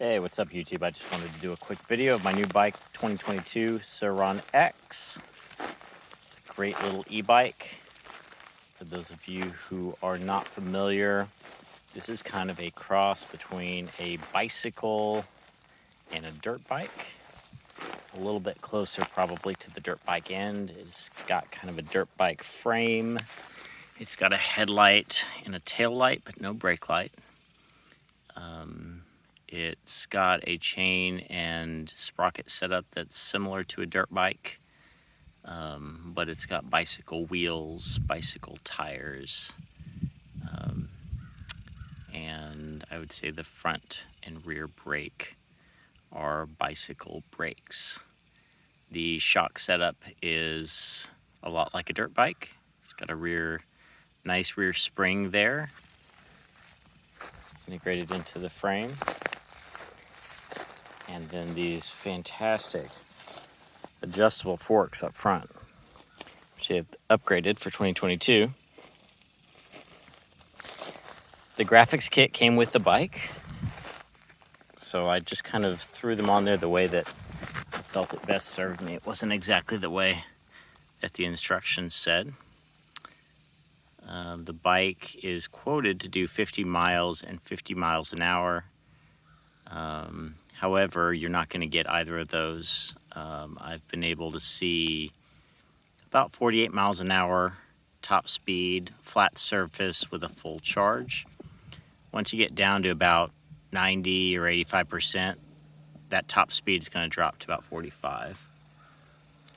Hey, what's up YouTube? I just wanted to do a quick video of my new bike, 2022 Sur Ron X. Great little e-bike. For those of you who are not familiar, this is kind of a cross between a bicycle and a dirt bike. A little bit closer probably to the dirt bike end. It's got kind of a dirt bike frame. It's got a headlight and a tail light, but no brake light. It's got a chain and sprocket setup that's similar to a dirt bike, but it's got bicycle wheels, bicycle tires, and I would say the front and rear brake are bicycle brakes. The shock setup is a lot like a dirt bike. It's got a nice rear spring there, integrated into the frame. And then these fantastic adjustable forks up front, which they've upgraded for 2022. The graphics kit came with the bike, so I just kind of threw them on there the way that I felt it best served me. It wasn't exactly the way that the instructions said. The bike is quoted to do 50 miles and 50 miles an hour. However, you're not going to get either of those. I've been able to see about 48 miles an hour, top speed, flat surface with a full charge. Once you get down to about 90 or 85%, that top speed is going to drop to about 45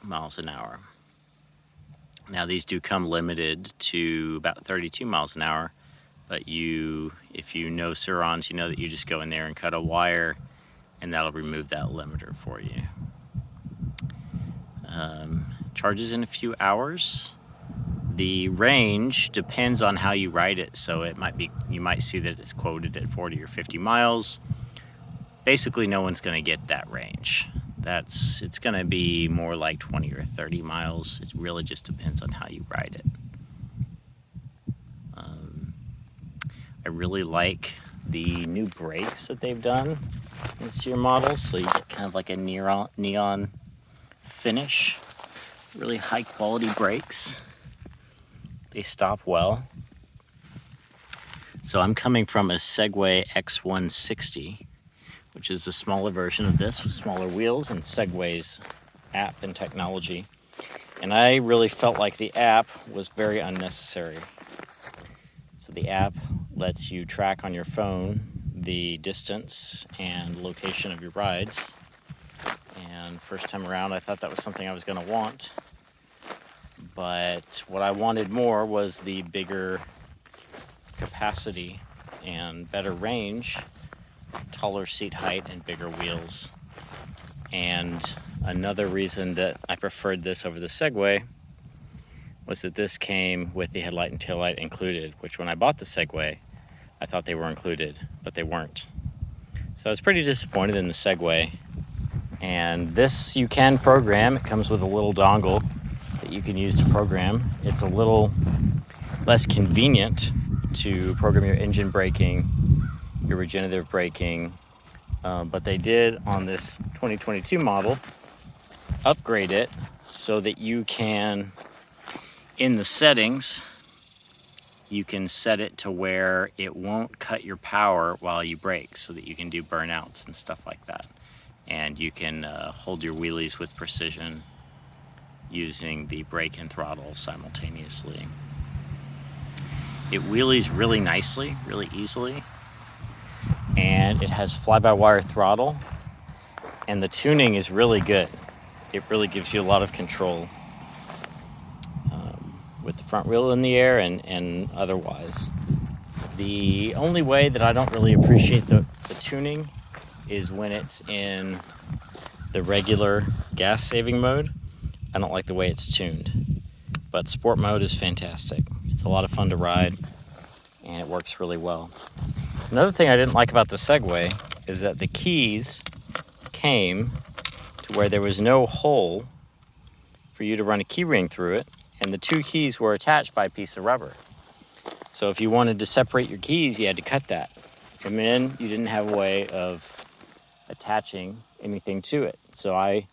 miles an hour. Now, these do come limited to about 32 miles an hour, but if you know Sur Rons, you know that you just go in there and cut a wire, and that'll remove that limiter for you. Charges in a few hours. The range depends on how you ride it, so you might see that it's quoted at 40 or 50 miles. Basically, no one's going to get that range. It's going to be more like 20 or 30 miles. It really just depends on how you ride it. I really like the new brakes that they've done in this year model, so you get kind of like a neon finish. Really high quality brakes. They stop well. So I'm coming from a Segway X160, which is a smaller version of this with smaller wheels and Segway's app and technology. And I really felt like the app was very unnecessary. So the app lets you track on your phone the distance and location of your rides. And first time around, I thought that was something I was going to want. But what I wanted more was the bigger capacity and better range, taller seat height, and bigger wheels. And another reason that I preferred this over the Segway was that this came with the headlight and taillight included, which when I bought the Segway, I thought they were included, but they weren't. So I was pretty disappointed in the Segway. And this you can program. It comes with a little dongle that you can use to program. It's a little less convenient to program your engine braking, your regenerative braking, but they did on this 2022 model upgrade it so that you can, in the settings, you can set it to where it won't cut your power while you brake, so that you can do burnouts and stuff like that. And you can hold your wheelies with precision using the brake and throttle simultaneously. It wheelies really nicely, really easily, and it has fly-by-wire throttle, and the tuning is really good. It really gives you a lot of control with the front wheel in the air and otherwise. The only way that I don't really appreciate the tuning is when it's in the regular gas saving mode. I don't like the way it's tuned, but sport mode is fantastic. It's a lot of fun to ride, and it works really well. Another thing I didn't like about the Segway is that the keys came to where there was no hole for you to run a key ring through it, and the two keys were attached by a piece of rubber. So if you wanted to separate your keys, you had to cut that. And then you didn't have a way of attaching anything to it. So I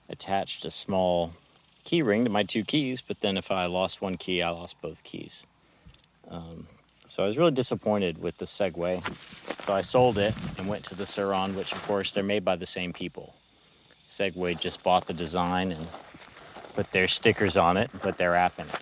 attached a small key ring to my 2 keys, but then if I lost one key, I lost both keys. So I was really disappointed with the Segway. So I sold it and went to the Sur Ron, which of course they're made by the same people. Segway just bought the design and put their stickers on it and put their app in it.